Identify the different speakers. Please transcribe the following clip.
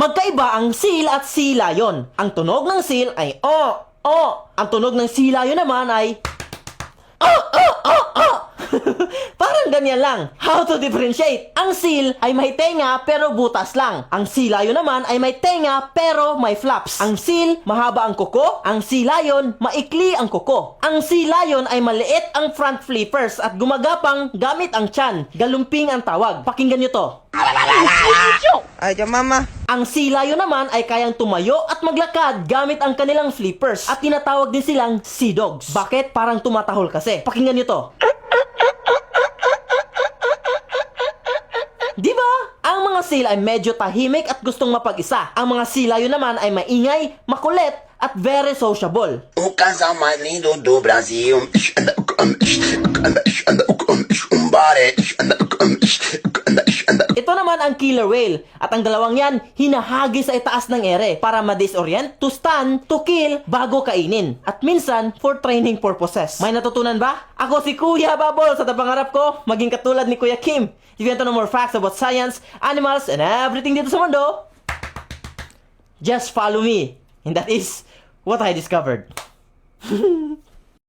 Speaker 1: Magkaiba ang seal at sea lion. Ang tunog ng seal ay oh. Ang tunog ng sea lion naman ay oh. Parang ganyan lang. How to differentiate? Ang seal ay may tenga pero butas lang. Ang sea lion naman ay may tenga pero may flaps. Ang seal, mahaba ang kuko. Ang sea lion, maikli ang kuko. Ang sea lion ay maliit ang front flippers at gumagapang gamit ang tiyan. Galumping ang tawag. Pakinggan nyo to.
Speaker 2: Ay, mama.
Speaker 1: Ang sea lion naman ay kayang tumayo at maglakad gamit ang kanilang flippers at tinatawag din silang sea dogs. Bakit? Parang tumatahol kasi. Pakinggan nyo to. Diba? Ang mga seal ay medyo tahimik at gustong mapag-isa. Ang mga sea lion naman ay maingay, makulit, at very sociable.
Speaker 3: O casal mais lindo do Brasil.
Speaker 1: Ito naman ang killer whale. At ang dalawang yan, hinahagi sa itaas ng ere para ma-disorient, to stun, to kill, bago kainin. At minsan, for training purposes. May natutunan ba? Ako si Kuya Babol sa tapangarap ko, maging katulad ni Kuya Kim. If you want to know more facts about science, animals, and everything dito sa mundo, just follow me. And that is what I discovered.